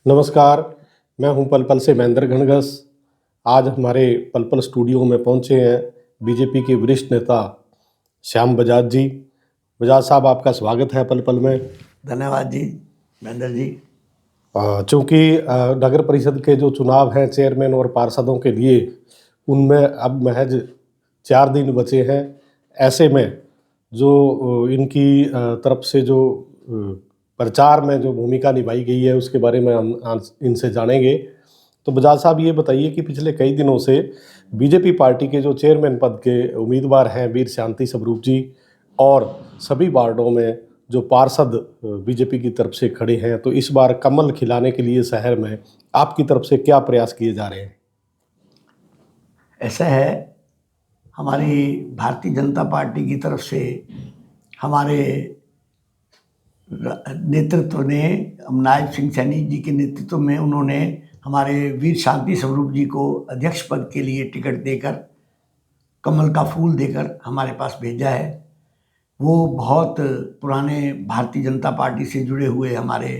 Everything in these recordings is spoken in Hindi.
नमस्कार, मैं हूं पलपल से महेंद्र घनघस। आज हमारे पलपल स्टूडियो में पहुंचे हैं बीजेपी के वरिष्ठ नेता श्याम बजाज जी। बजाज साहब, आपका स्वागत है पलपल में। धन्यवाद जी, महेंद्र जी। चूँकि नगर परिषद के जो चुनाव हैं चेयरमैन और पार्षदों के लिए, उनमें अब महज 4 दिन बचे हैं। ऐसे में जो इनकी तरफ से जो प्रचार में जो भूमिका निभाई गई है उसके बारे में हम आज इनसे जानेंगे। तो बजाज साहब, ये बताइए कि पिछले कई दिनों से बीजेपी पार्टी के जो चेयरमैन पद के उम्मीदवार हैं वीर शांति स्वरूप जी, और सभी वार्डों में जो पार्षद बीजेपी की तरफ से खड़े हैं, तो इस बार कमल खिलाने के लिए शहर में आपकी तरफ से क्या प्रयास किए जा रहे हैं? ऐसा है, हमारी भारतीय जनता पार्टी की तरफ से हमारे नेतृत्व ने, नायब सिंह सैनी जी के नेतृत्व में उन्होंने हमारे वीर शांति स्वरूप जी को अध्यक्ष पद के लिए टिकट देकर, कमल का फूल देकर हमारे पास भेजा है। वो बहुत पुराने भारतीय जनता पार्टी से जुड़े हुए हमारे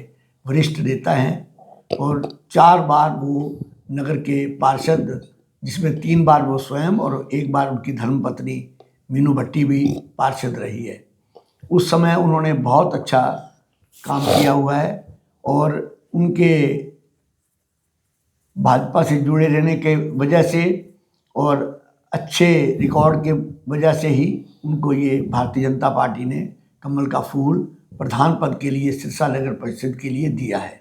वरिष्ठ नेता हैं और 4 बार वो नगर के पार्षद, जिसमें 3 बार वो स्वयं और 1 बार उनकी धर्मपत्नी मीनू भट्टी भी पार्षद रही है। उस समय उन्होंने बहुत अच्छा काम किया हुआ है और उनके भाजपा से जुड़े रहने के वजह से और अच्छे रिकॉर्ड के वजह से ही उनको ये भारतीय जनता पार्टी ने कमल का फूल प्रधान पद के लिए सिरसा नगर परिषद के लिए दिया है।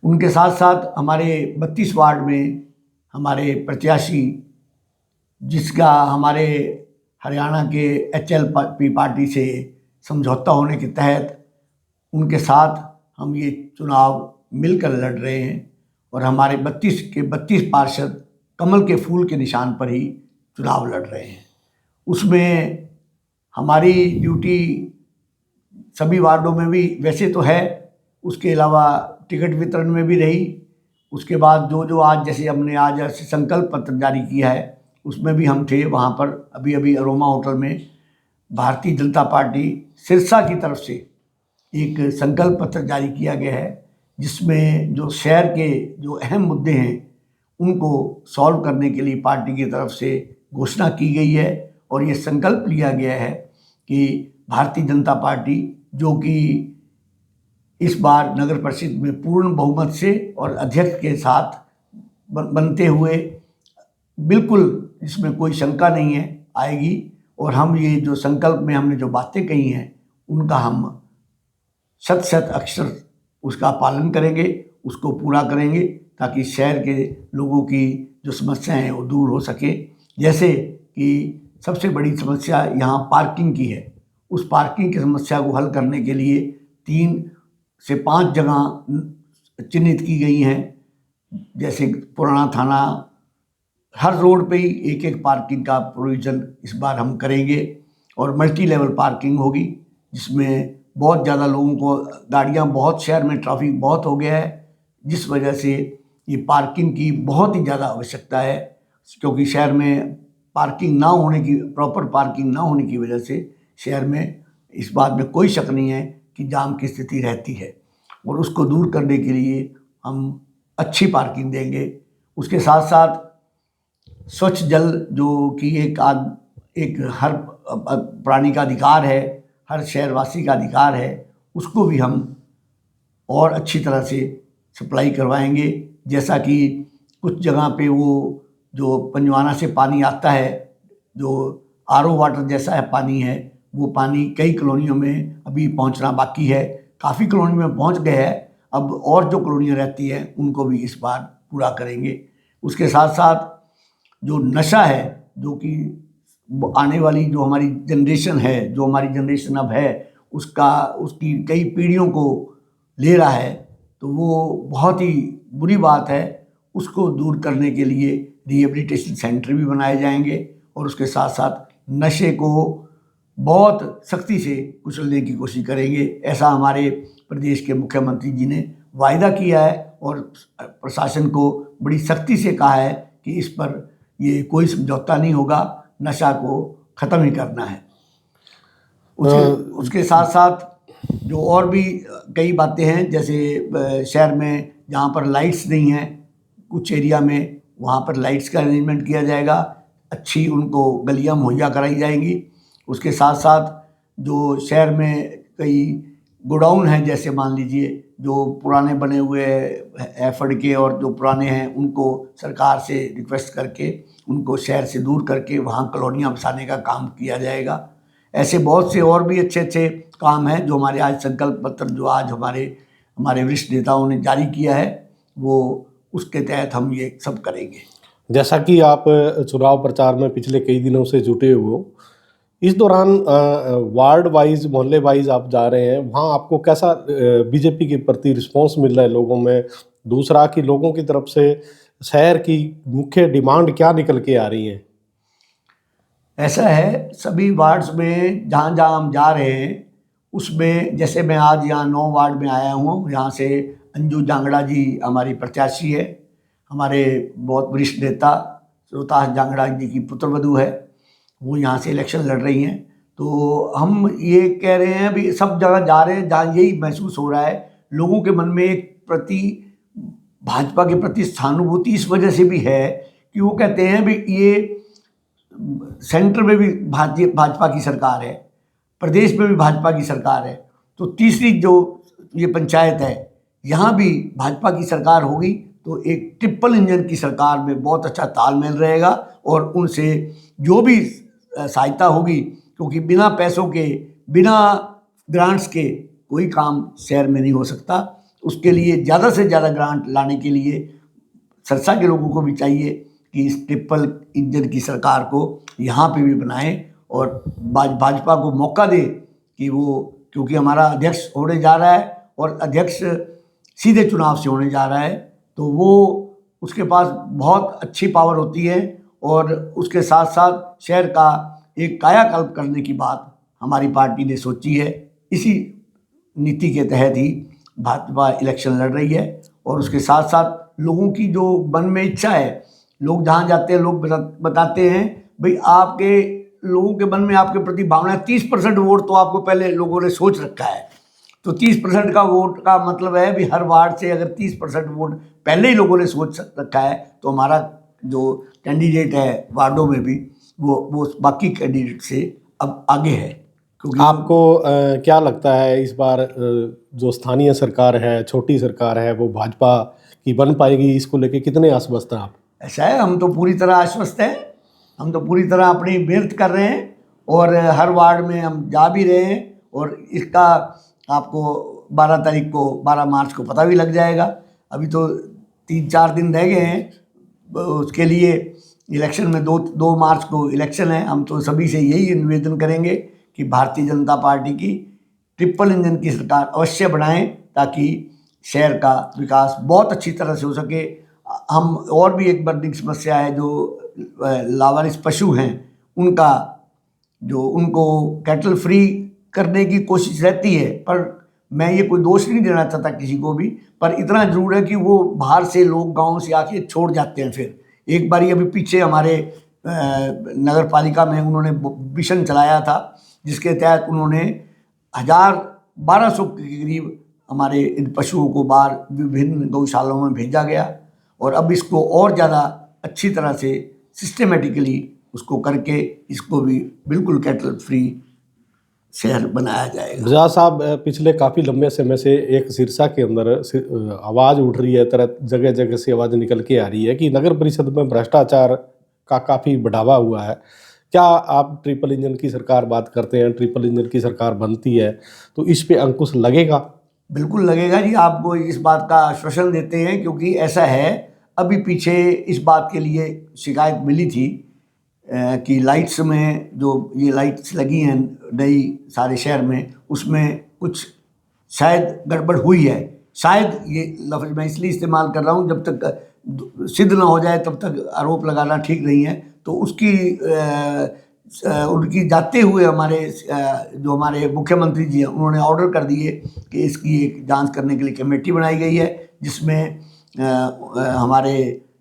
उनके साथ साथ हमारे 32 वार्ड में हमारे प्रत्याशी, जिसका हमारे हरियाणा के HLP पार्टी से समझौता होने के तहत उनके साथ हम ये चुनाव मिलकर लड़ रहे हैं और हमारे 32 के 32 पार्षद कमल के फूल के निशान पर ही चुनाव लड़ रहे हैं। उसमें हमारी ड्यूटी सभी वार्डों में भी वैसे तो है, उसके अलावा टिकट वितरण में भी रही। उसके बाद जो आज, जैसे हमने आज संकल्प पत्र जारी किया है, उसमें भी हम थे वहाँ पर। अभी अरोमा होटल में भारतीय जनता पार्टी सिरसा की तरफ से एक संकल्प पत्र जारी किया गया है, जिसमें जो शहर के जो अहम मुद्दे हैं उनको सॉल्व करने के लिए पार्टी की तरफ से घोषणा की गई है और ये संकल्प लिया गया है कि भारतीय जनता पार्टी, जो कि इस बार नगर परिषद में पूर्ण बहुमत से और अध्यक्ष के साथ बनते हुए, बिल्कुल इसमें कोई शंका नहीं है, आएगी। और हम ये जो संकल्प में हमने जो बातें कही हैं उनका हम शत अक्षर उसका पालन करेंगे, उसको पूरा करेंगे, ताकि शहर के लोगों की जो समस्याएं हैं वो दूर हो सके। जैसे कि सबसे बड़ी समस्या यहाँ पार्किंग की है। उस पार्किंग की समस्या को हल करने के लिए 3 से 5 जगह चिन्हित की गई हैं। जैसे पुराना थाना, हर रोड पे ही एक पार्किंग का प्रोविज़न इस बार हम करेंगे और मल्टी लेवल पार्किंग होगी, जिसमें बहुत ज़्यादा लोगों को, गाड़ियाँ बहुत, शहर में ट्रैफिक बहुत हो गया है, जिस वजह से ये पार्किंग की बहुत ही ज़्यादा आवश्यकता है। क्योंकि शहर में पार्किंग ना होने की, प्रॉपर पार्किंग ना होने की वजह से शहर में, इस बात में कोई शक नहीं है कि जाम की स्थिति रहती है और उसको दूर करने के लिए हम अच्छी पार्किंग देंगे। उसके साथ साथ स्वच्छ जल, जो कि एक हर प्राणी का अधिकार है, हर शहरवासी का अधिकार है, उसको भी हम और अच्छी तरह से सप्लाई करवाएंगे। जैसा कि कुछ जगह पे वो जो पंजवाना से पानी आता है, जो RO वाटर जैसा है पानी है, वो पानी कई कॉलोनियों में अभी पहुंचना बाकी है। काफ़ी कॉलोनी में पहुंच गए हैं, अब और जो कॉलोनियाँ रहती हैं उनको भी इस बार पूरा करेंगे। उसके साथ साथ जो नशा है, जो कि आने वाली जो हमारी जनरेशन है, जो हमारी जनरेशन अब है, उसकी कई पीढ़ियों को ले रहा है, तो वो बहुत ही बुरी बात है। उसको दूर करने के लिए रिहेबिलिटेशन सेंटर भी बनाए जाएंगे और उसके साथ साथ नशे को बहुत सख्ती से कुचलने की कोशिश करेंगे। ऐसा हमारे प्रदेश के मुख्यमंत्री जी ने वायदा किया है और प्रशासन को बड़ी सख्ती से कहा है कि इस पर ये कोई समझौता नहीं होगा, नशा को ख़त्म ही करना है। उसके साथ साथ जो और भी कई बातें हैं, जैसे शहर में जहाँ पर लाइट्स नहीं हैं कुछ एरिया में, वहाँ पर लाइट्स का अरेंजमेंट किया जाएगा, अच्छी उनको गलियाँ मुहैया कराई जाएंगी। उसके साथ साथ जो शहर में कई गोडाउन हैं, जैसे मान लीजिए जो पुराने बने हुए एफड के और जो पुराने हैं, उनको सरकार से रिक्वेस्ट करके उनको शहर से दूर करके वहाँ कॉलोनियाँ बसाने का काम किया जाएगा। ऐसे बहुत से और भी अच्छे अच्छे काम हैं जो हमारे आज संकल्प पत्र जो आज हमारे वरिष्ठ नेताओं ने जारी किया है, वो उसके तहत हम ये सब करेंगे। जैसा कि आप चुनाव प्रचार में पिछले कई दिनों से जुटे हुए हो, इस दौरान वार्ड वाइज मोहल्ले वाइज आप जा रहे हैं, वहाँ आपको कैसा बीजेपी के प्रति रिस्पांस मिल रहा है लोगों में? दूसरा कि लोगों की तरफ से शहर की मुख्य डिमांड क्या निकल के आ रही है? ऐसा है, सभी वार्ड्स में जहाँ जहाँ हम जा रहे हैं उसमें, जैसे मैं आज यहाँ 9 वार्ड में आया हूँ, यहाँ से अंजू जांगड़ा जी हमारी प्रत्याशी है, हमारे बहुत वरिष्ठ नेता रोहतास जांगड़ा जी की पुत्रवधू है, वो यहाँ से इलेक्शन लड़ रही हैं। तो हम ये कह रहे हैं भी सब जगह जा रहे हैं जहाँ यही महसूस हो रहा है, लोगों के मन में एक प्रति भाजपा के प्रति सहानुभूति इस वजह से भी है कि वो कहते हैं भी ये सेंटर में भी भाजपा की सरकार है, प्रदेश में भी भाजपा की सरकार है, तो तीसरी जो ये पंचायत है यहाँ भी भाजपा की सरकार होगी, तो एक ट्रिपल इंजन की सरकार में बहुत अच्छा तालमेल रहेगा और उनसे जो भी सहायता होगी, क्योंकि बिना पैसों के, बिना ग्रांट्स के कोई काम शहर में नहीं हो सकता। उसके लिए ज़्यादा से ज़्यादा ग्रांट लाने के लिए सिरसा के लोगों को भी चाहिए कि इस ट्रिपल इंजन की सरकार को यहाँ पे भी बनाएं और भाजपा को मौका दे कि वो, क्योंकि हमारा अध्यक्ष होने जा रहा है और अध्यक्ष सीधे चुनाव से होने जा रहा है, तो वो उसके पास बहुत अच्छी पावर होती है और उसके साथ साथ शहर का एक कायाकल्प करने की बात हमारी पार्टी ने सोची है। इसी नीति के तहत ही भाजपा इलेक्शन लड़ रही है और उसके साथ साथ लोगों की जो मन में इच्छा है, लोग जहाँ जाते हैं लोग बताते हैं भाई आपके लोगों के मन में आपके प्रति भावना 30% वोट तो आपको पहले लोगों ने सोच रखा है, तो 30% का वोट का मतलब है भी हर वार्ड से अगर 30% वोट पहले ही लोगों ने सोच रखा है, तो हमारा जो कैंडिडेट है वार्डों में भी वो बाकी कैंडिडेट से अब आगे है। क्योंकि आपको क्या लगता है इस बार जो स्थानीय सरकार है, छोटी सरकार है, वो भाजपा की बन पाएगी? इसको लेके कितने आश्वस्त हैं आप? ऐसा है, हम तो पूरी तरह आश्वस्त हैं, हम तो पूरी तरह अपनी मेहनत कर रहे हैं और हर वार्ड में हम जा भी रहे हैं और इसका आपको 12 तारीख को 12 मार्च को पता भी लग जाएगा। अभी तो 3-4 दिन रह गए हैं उसके लिए, इलेक्शन में 2 मार्च को इलेक्शन है। हम तो सभी से यही निवेदन करेंगे कि भारतीय जनता पार्टी की ट्रिपल इंजन की सरकार अवश्य बनाएं ताकि शहर का विकास बहुत अच्छी तरह से हो सके। हम और भी एक बड़ी समस्या है, जो लावारिस पशु हैं उनका, जो उनको कैटल फ्री करने की कोशिश रहती है, पर मैं ये कोई दोष नहीं देना चाहता किसी को भी, पर इतना जरूर है कि वो बाहर से लोग गांव से आके छोड़ जाते हैं। फिर एक बारी अभी पीछे हमारे नगर पालिका में उन्होंने मिशन चलाया था जिसके तहत उन्होंने 1200 के करीब हमारे इन पशुओं को बाहर विभिन्न गौशालाओं में भेजा गया और अब इसको और ज़्यादा अच्छी तरह से सिस्टमेटिकली उसको करके इसको भी बिल्कुल कैटल फ्री शहर बनाया जाएगा। रजा साहब, पिछले काफ़ी लंबे समय से एक सिरसा के अंदर आवाज़ उठ रही है, तरह जगह जगह से आवाज़ निकल के आ रही है कि नगर परिषद में भ्रष्टाचार का काफ़ी बढ़ावा हुआ है। क्या आप ट्रिपल इंजन की सरकार बात करते हैं, ट्रिपल इंजन की सरकार बनती है तो इस पे अंकुश लगेगा? बिल्कुल लगेगा जी, आपको इस बात का आश्वासन देते हैं, क्योंकि ऐसा है अभी पीछे इस बात के लिए शिकायत मिली थी कि लाइट्स में जो ये लाइट्स लगी हैं नई सारे शहर में, उसमें कुछ शायद गड़बड़ हुई है। शायद ये लफ्ज़ मैं इसलिए इस्तेमाल कर रहा हूँ, जब तक सिद्ध ना हो जाए तब तक आरोप लगाना ठीक नहीं है। तो उसकी उनकी जाते हुए जो हमारे मुख्यमंत्री जी हैं उन्होंने ऑर्डर कर दिए कि इसकी एक जांच करने के लिए कमेटी बनाई गई है, जिसमें हमारे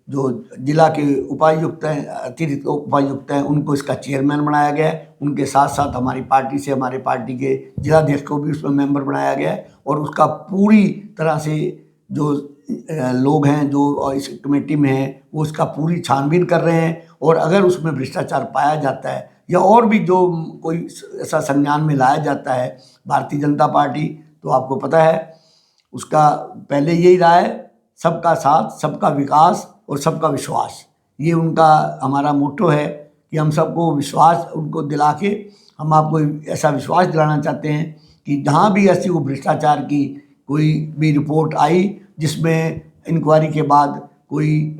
जो जिला के उपायुक्त हैं, अतिरिक्त उपायुक्त हैं, उनको इसका चेयरमैन बनाया गया है। उनके साथ साथ हमारी पार्टी से हमारे पार्टी के जिलाध्यक्ष को भी उसमें मेंबर बनाया गया है और उसका पूरी तरह से जो लोग हैं जो इस कमेटी में हैं वो उसका पूरी छानबीन कर रहे हैं और अगर उसमें भ्रष्टाचार पाया जाता है या और भी जो कोई ऐसा संज्ञान में लाया जाता है भारतीय जनता पार्टी, तो आपको पता है उसका पहले यही रहा है, सबका साथ, सबका विकास और सबका विश्वास। ये उनका हमारा मोटो है कि हम सबको विश्वास उनको दिला के हम आपको ऐसा विश्वास दिलाना चाहते हैं कि जहाँ भी ऐसी वो भ्रष्टाचार की कोई भी रिपोर्ट आई जिसमें इंक्वायरी के बाद कोई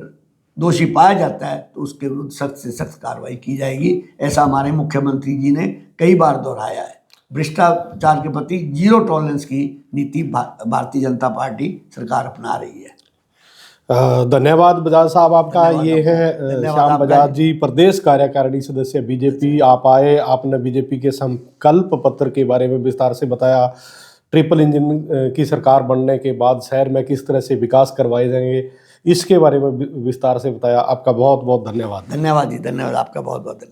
दोषी पाया जाता है तो उसके विरुद्ध सख्त से सख्त कार्रवाई की जाएगी। ऐसा हमारे मुख्यमंत्री जी ने कई बार दोहराया है। भ्रष्टाचार के प्रति जीरो टॉलरेंस की नीति भारतीय जनता पार्टी सरकार अपना रही है। धन्यवाद बजाज साहब आपका। ये है धन्यवाद श्याम आपका। बजाज जी, प्रदेश कार्यकारिणी सदस्य बीजेपी। आप आए, आपने बीजेपी के संकल्प पत्र के बारे में विस्तार से बताया। ट्रिपल इंजन की सरकार बनने के बाद शहर में किस तरह से विकास करवाए जाएंगे इसके बारे में विस्तार से बताया। आपका बहुत बहुत धन्यवाद। धन्यवाद जी, धन्यवाद आपका बहुत बहुत धन्यवाद।